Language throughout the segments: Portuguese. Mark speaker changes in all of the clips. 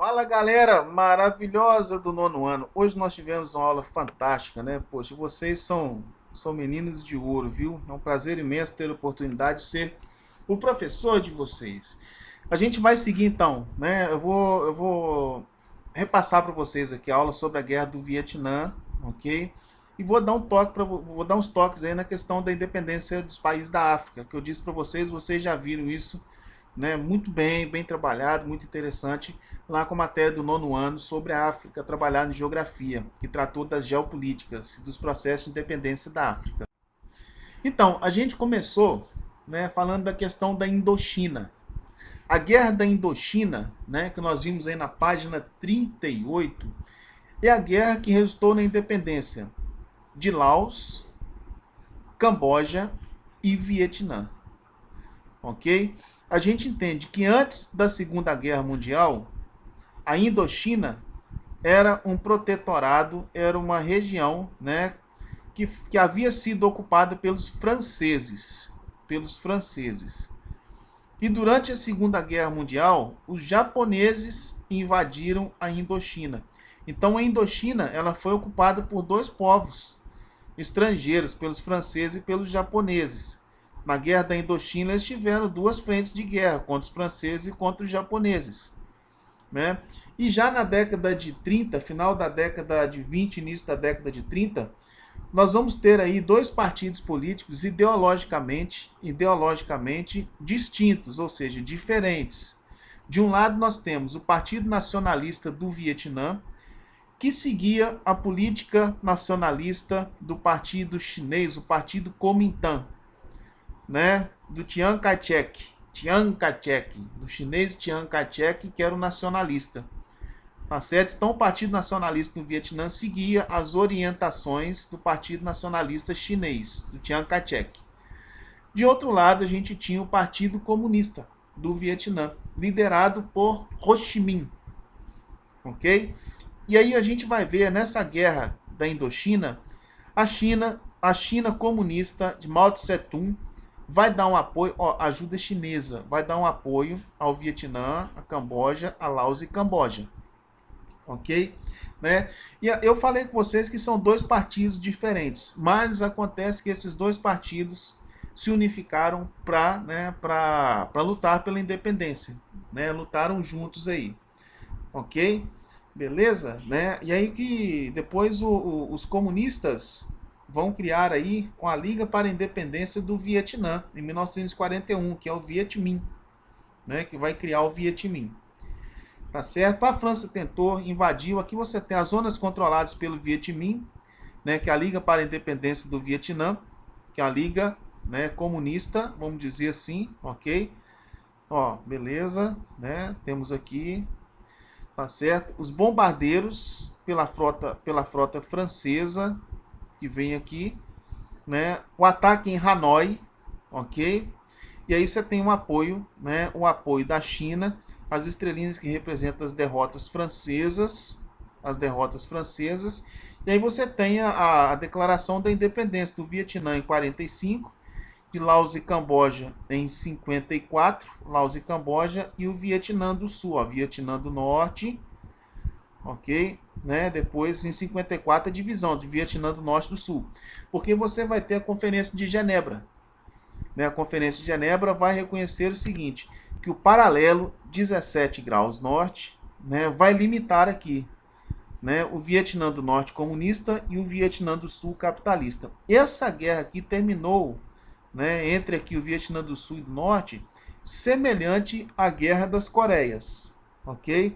Speaker 1: Fala galera maravilhosa do nono ano. Hoje nós tivemos uma aula fantástica, né? Poxa, vocês são meninos de ouro, viu? É um prazer imenso ter a oportunidade de ser o professor de vocês. A gente vai seguir então, né? Eu vou repassar para vocês aqui a aula sobre a guerra do Vietnã, ok? E vou dar vou dar uns toques aí na questão da independência dos países da África, que eu disse para vocês, vocês já viram isso, né, muito bem trabalhado, muito interessante, lá com a matéria do nono ano sobre a África, trabalhada em geografia, que tratou das geopolíticas e dos processos de independência da África. Então, a gente começou, né, falando da questão da Indochina. A guerra da Indochina, né, que nós vimos aí na página 38, é a guerra que resultou na independência de Laos, Camboja e Vietnã. Ok? A gente entende que antes da Segunda Guerra Mundial, a Indochina era um protetorado, era uma região, né, que havia sido ocupada pelos franceses. Pelos franceses. E durante a Segunda Guerra Mundial, os japoneses invadiram a Indochina. Então a Indochina ela foi ocupada por dois povos estrangeiros, pelos franceses e pelos japoneses. Na Guerra da Indochina, eles tiveram duas frentes de guerra, contra os franceses e contra os japoneses. Né? E já na década de 30, final da década de 20, início da década de 30, nós vamos ter aí dois partidos políticos ideologicamente distintos, ou seja, diferentes. De um lado nós temos o Partido Nacionalista do Vietnã, que seguia a política nacionalista do partido chinês, o Partido Kuomintang, né, do Chiang Kai-shek, do chinês Chiang Kai-shek, que era o nacionalista. Tá certo? Então o Partido Nacionalista do Vietnã seguia as orientações do Partido Nacionalista Chinês, do Chiang Kai-shek. De outro lado, a gente tinha o Partido Comunista do Vietnã, liderado por Ho Chi Minh. Ok? E aí a gente vai ver nessa guerra da Indochina, a China comunista de Mao Tse Tung vai dar um apoio, ajuda chinesa, vai dar um apoio ao Vietnã, a Camboja, a Laos e Camboja. Ok? Né? E eu falei com vocês que são dois partidos diferentes, mas acontece que esses dois partidos se unificaram para lutar pela independência. Né? Lutaram juntos aí. Ok? Beleza? Né? E aí que depois os comunistas vão criar aí a Liga para a Independência do Vietnã, em 1941, que é o Viet Minh, né? Que vai criar o Viet Minh. Tá certo? A França tentou, invadiu. Aqui você tem as zonas controladas pelo Viet Minh, né? Que é a Liga para a Independência do Vietnã, que é a Liga, né, comunista, vamos dizer assim, ok? Ó, beleza, né? Temos aqui, tá certo? Os bombardeiros pela frota francesa que vem aqui, né? O ataque em Hanoi, ok? E aí você tem um apoio, né? O apoio da China, as estrelinhas que representam as derrotas francesas, E aí você tem a declaração da independência do Vietnã em 45, de Laos e Camboja em 54, Laos e Camboja, e o Vietnã do Sul, ó, Vietnã do Norte, ok? Né? Depois, em 54, a divisão de Vietnã do Norte e do Sul. Porque você vai ter a Conferência de Genebra. Né? A Conferência de Genebra vai reconhecer o seguinte, que o paralelo 17 graus norte, né, vai limitar aqui, né, o Vietnã do Norte comunista e o Vietnã do Sul capitalista. Essa guerra aqui terminou, né, entre aqui o Vietnã do Sul e do Norte, semelhante à Guerra das Coreias, ok?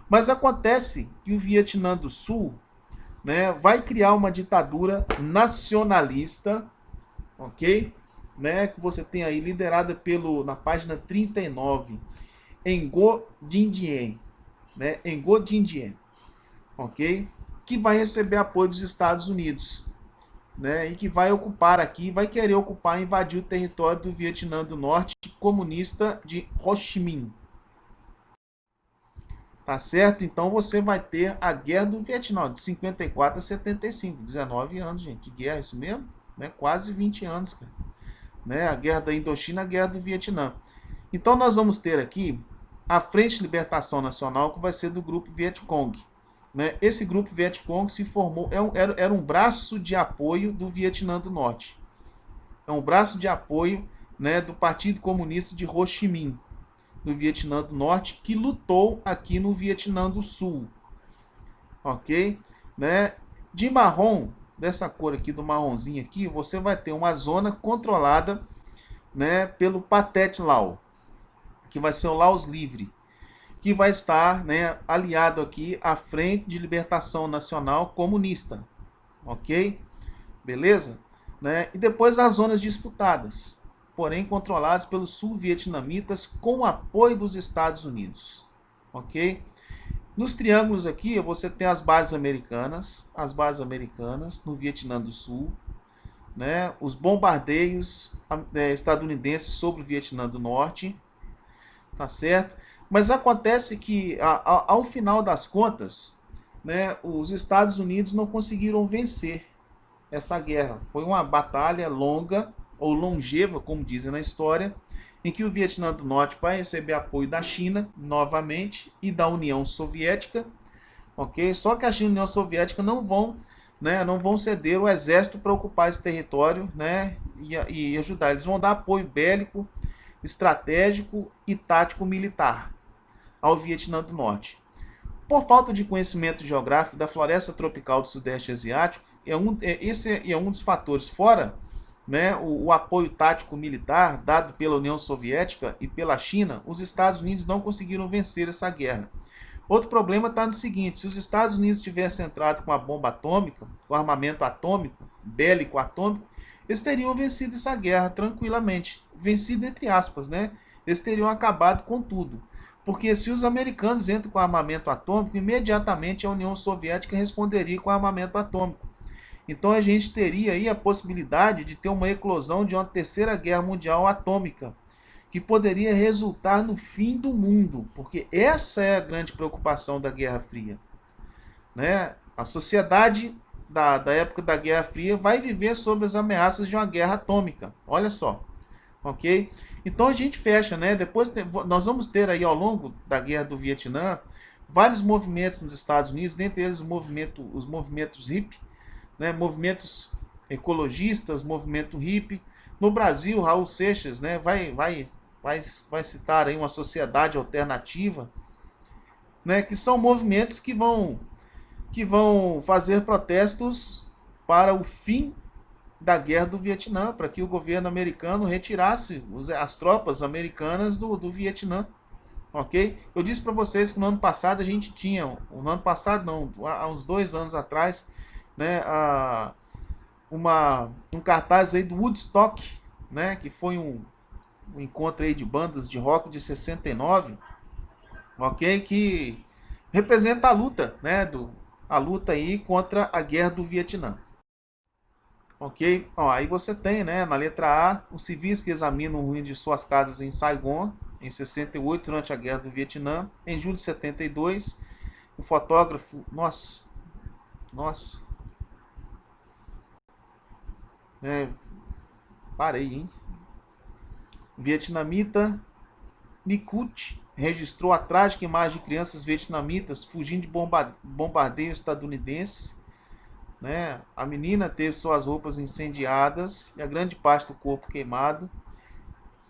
Speaker 1: Mas acontece que o Vietnã do Sul, né, vai criar uma ditadura nacionalista, ok? Né, que você tem aí liderada na página 39, Ngo Dinh Diem, né, Ngo Dinh Diem, ok? Que vai receber apoio dos Estados Unidos, né, e que vai ocupar aqui, vai querer ocupar e invadir o território do Vietnã do Norte comunista de Ho Chi Minh. Tá certo? Então você vai ter a Guerra do Vietnã, de 54 a 75, 19 anos, gente, de guerra, isso mesmo? Né? Quase 20 anos, cara. Né? A Guerra da Indochina, a Guerra do Vietnã. Então nós vamos ter aqui a Frente de Libertação Nacional, que vai ser do grupo Vietcong. Né? Esse grupo Vietcong se formou, era um braço de apoio do Vietnã do Norte. É um braço de apoio, né, do Partido Comunista de Ho Chi Minh, do Vietnã do Norte, que lutou aqui no Vietnã do Sul. Ok? Né? De marrom, dessa cor aqui, do marronzinho aqui, você vai ter uma zona controlada, né, pelo Pathet Lao, que vai ser o Laos Livre, que vai estar, né, aliado aqui à Frente de Libertação Nacional Comunista. Ok? Beleza? Né? E depois as zonas disputadas, porém controladas pelos sul-vietnamitas com apoio dos Estados Unidos. Ok? Nos triângulos aqui você tem as bases americanas no Vietnã do Sul, né? Os bombardeios estadunidenses sobre o Vietnã do Norte, tá certo? Mas acontece que ao final das contas, né, os Estados Unidos não conseguiram vencer essa guerra. Foi uma batalha longa, ou longeva, como dizem na história, em que o Vietnã do Norte vai receber apoio da China, novamente, e da União Soviética, ok? Só que a China e a União Soviética não vão, né, não vão ceder o exército para ocupar esse território, né, e ajudar. Eles vão dar apoio bélico, estratégico e tático militar ao Vietnã do Norte. Por falta de conhecimento geográfico da floresta tropical do Sudeste Asiático, esse é um dos fatores, fora, né, o apoio tático militar dado pela União Soviética e pela China, os Estados Unidos não conseguiram vencer essa guerra. Outro problema está no seguinte: se os Estados Unidos tivessem entrado com a bomba atômica, com armamento atômico, bélico atômico, eles teriam vencido essa guerra tranquilamente. Vencido entre aspas, né? Eles teriam acabado com tudo. Porque se os americanos entram com armamento atômico, imediatamente a União Soviética responderia com armamento atômico. Então a gente teria aí a possibilidade de ter uma eclosão de uma terceira guerra mundial atômica, que poderia resultar no fim do mundo, porque essa é a grande preocupação da Guerra Fria. Né? A sociedade da época da Guerra Fria vai viver sob as ameaças de uma guerra atômica. Olha só. Ok? Então a gente fecha, né? Depois nós vamos ter aí ao longo da Guerra do Vietnã vários movimentos nos Estados Unidos, dentre eles os movimentos hippie, né? Movimentos ecologistas, movimento hippie. No Brasil, Raul Seixas, né, vai citar aí uma sociedade alternativa, né, que são movimentos que vão fazer protestos para o fim da Guerra do Vietnã, para que o governo americano retirasse as tropas americanas do Vietnã. Ok? Eu disse para vocês que no ano passado a gente tinha, no ano passado não, há uns 2 anos atrás, né, um cartaz aí do Woodstock, né, que foi um encontro aí de bandas de rock de 69, ok? Que representa a luta, né, a luta aí contra a Guerra do Vietnã. Ok? Ó, aí você tem, né, na letra A, os civis que examinam o ruína de suas casas em Saigon, em 68, durante a Guerra do Vietnã. Em julho de 72, o fotógrafo, nossa, parei, hein? Vietnamita Nikut registrou a trágica imagem de crianças vietnamitas fugindo de bombardeio estadunidense. Né? A menina teve suas roupas incendiadas e a grande parte do corpo queimado.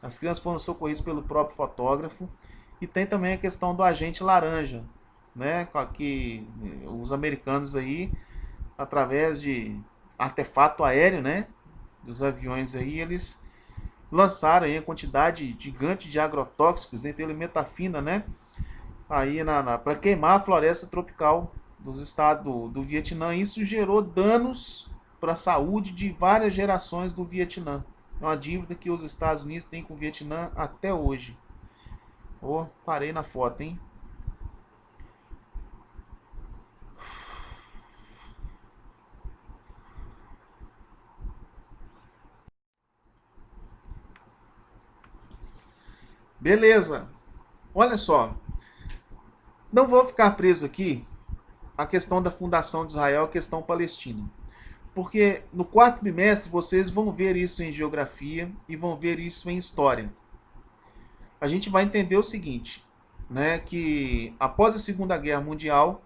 Speaker 1: As crianças foram socorridas pelo próprio fotógrafo. E tem também a questão do agente laranja, né? Que os americanos aí, através de artefato aéreo, né, dos aviões aí, eles lançaram aí a quantidade gigante de agrotóxicos, entre eles metafina, né, aí para queimar a floresta tropical dos estados do Vietnã. Isso gerou danos para a saúde de várias gerações do Vietnã. É uma dívida que os Estados Unidos têm com o Vietnã até hoje. Oh, parei na foto, hein? Beleza. Olha só. Não vou ficar preso aqui a questão da fundação de Israel, a questão palestina. Porque no 4º bimestre vocês vão ver isso em geografia e vão ver isso em história. A gente vai entender o seguinte: né, que após a Segunda Guerra Mundial,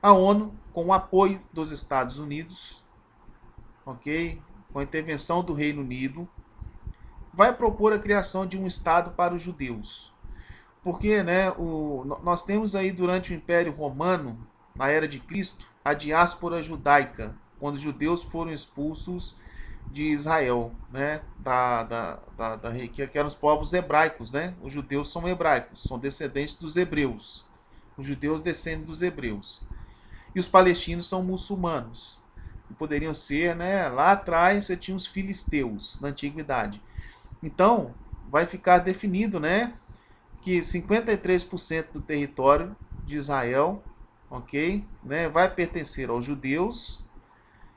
Speaker 1: a ONU, com o apoio dos Estados Unidos, ok, com a intervenção do Reino Unido, vai propor a criação de um Estado para os judeus. Porque, né, nós temos aí durante o Império Romano, na era de Cristo, a diáspora judaica, quando os judeus foram expulsos de Israel, né, que eram os povos hebraicos, né? Os judeus são hebraicos, são descendentes dos hebreus. Os judeus descendem dos hebreus. E os palestinos são muçulmanos. Poderiam ser, né, lá atrás você tinha os filisteus, na antiguidade. Então, vai ficar definido, né, que 53% do território de Israel, ok, né, vai pertencer aos judeus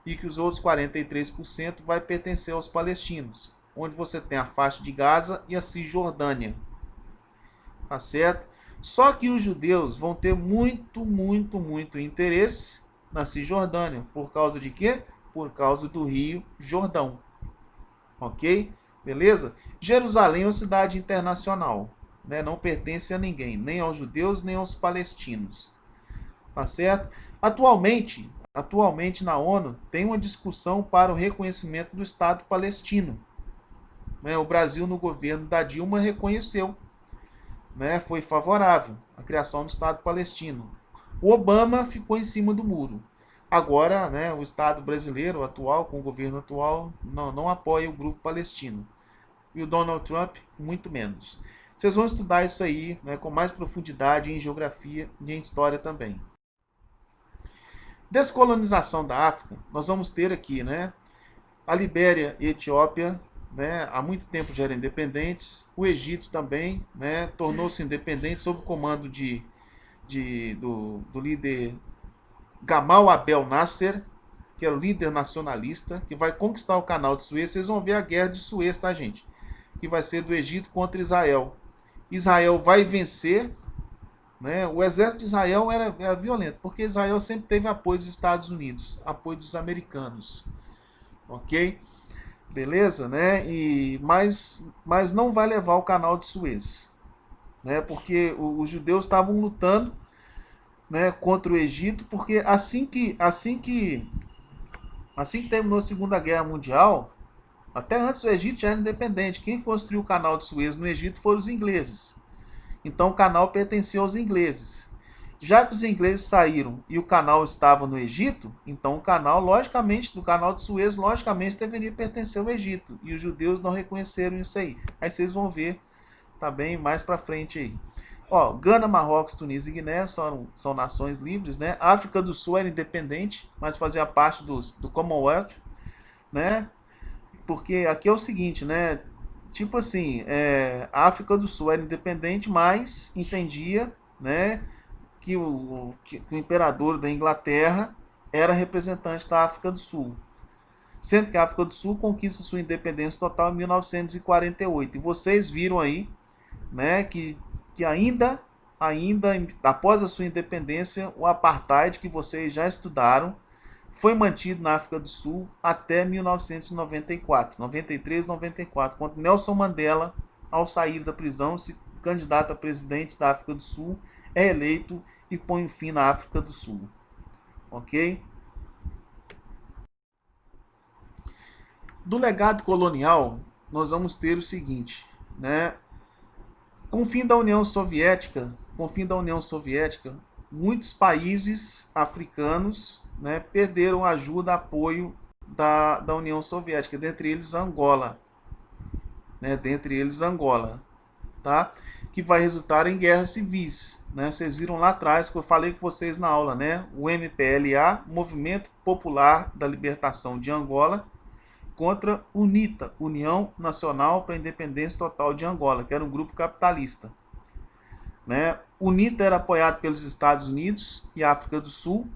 Speaker 1: e que os outros 43% vai pertencer aos palestinos, onde você tem a faixa de Gaza e a Cisjordânia, tá certo? Só que os judeus vão ter muito interesse na Cisjordânia, por causa de quê? Por causa do Rio Jordão, ok? Beleza? Jerusalém é uma cidade internacional, né? Não pertence a ninguém, nem aos judeus, nem aos palestinos. Tá certo? Atualmente na ONU tem uma discussão para o reconhecimento do Estado palestino. Né? O Brasil, no governo da Dilma, reconheceu, né? Foi favorável à criação do Estado palestino. O Obama ficou em cima do muro. Agora, né, o Estado brasileiro atual, com o governo atual, não apoia o grupo palestino. E o Donald Trump, muito menos. Vocês vão estudar isso aí, né, com mais profundidade em geografia e em história também. Descolonização da África, nós vamos ter aqui, né, a Libéria e a Etiópia, né, há muito tempo já eram independentes. O Egito também, né, tornou-se independente sob o comando do líder Gamal Abdel Nasser, que era o líder nacionalista, que vai conquistar o canal de Suez. Vocês vão ver a guerra de Suez, tá, gente? Que vai ser do Egito contra Israel. Israel vai vencer, né? O exército de Israel era violento, porque Israel sempre teve apoio dos Estados Unidos, apoio dos americanos, ok? Beleza, né? Mas não vai levar o canal de Suez, né? Porque os judeus estavam lutando, né, contra o Egito, porque assim que terminou a Segunda Guerra Mundial, até antes o Egito já era independente. Quem construiu o canal de Suez no Egito foram os ingleses. Então o canal pertencia aos ingleses. Já que os ingleses saíram e o canal estava no Egito, então o canal, logicamente, do canal de Suez, logicamente deveria pertencer ao Egito. E os judeus não reconheceram isso aí. Aí vocês vão ver, tá bem, mais pra frente aí. Ó, Gana, Marrocos, Tunísia e Guiné são nações livres, né? A África do Sul era independente, mas fazia parte do Commonwealth, né? Porque aqui é o seguinte, né? Tipo assim, a África do Sul era independente, mas entendia, né, que o imperador da Inglaterra era representante da África do Sul. Sendo que a África do Sul conquista sua independência total em 1948. E vocês viram aí, né, que ainda após a sua independência, o apartheid, que vocês já estudaram, foi mantido na África do Sul até 1994, 93, 94, quando Nelson Mandela, ao sair da prisão, se candidata a presidente da África do Sul, é eleito e põe fim na África do Sul. Ok? Do legado colonial, nós vamos ter o seguinte, né? Com o fim da União Soviética, muitos países africanos, né, perderam ajuda, apoio da União Soviética, dentre eles Angola, né, tá? Que vai resultar em guerras civis, né? Vocês viram lá atrás que eu falei com vocês na aula, né? O MPLA, Movimento Popular da Libertação de Angola, contra UNITA, União Nacional para a Independência Total de Angola, que era um grupo capitalista. Né? UNITA era apoiado pelos Estados Unidos e África do Sul,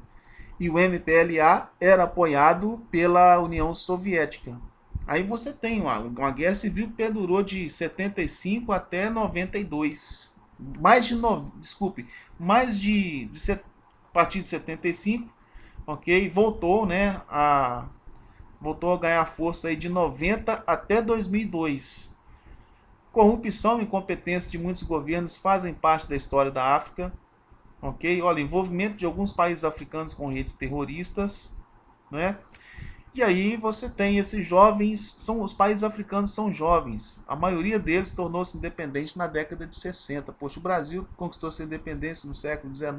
Speaker 1: e o MPLA era apoiado pela União Soviética. Aí você tem uma guerra civil que perdurou de 75 até 92. A partir de 75, ok? Voltou, né, voltou a ganhar força aí de 90 até 2002. Corrupção e incompetência de muitos governos fazem parte da história da África. Ok? Olha, envolvimento de alguns países africanos com redes terroristas, né? E aí você tem esses jovens, os países africanos são jovens. A maioria deles tornou-se independente na década de 60. Poxa, o Brasil conquistou sua independência no século XIX,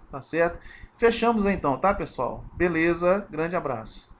Speaker 1: tá certo? Fechamos então, tá, pessoal? Beleza, grande abraço.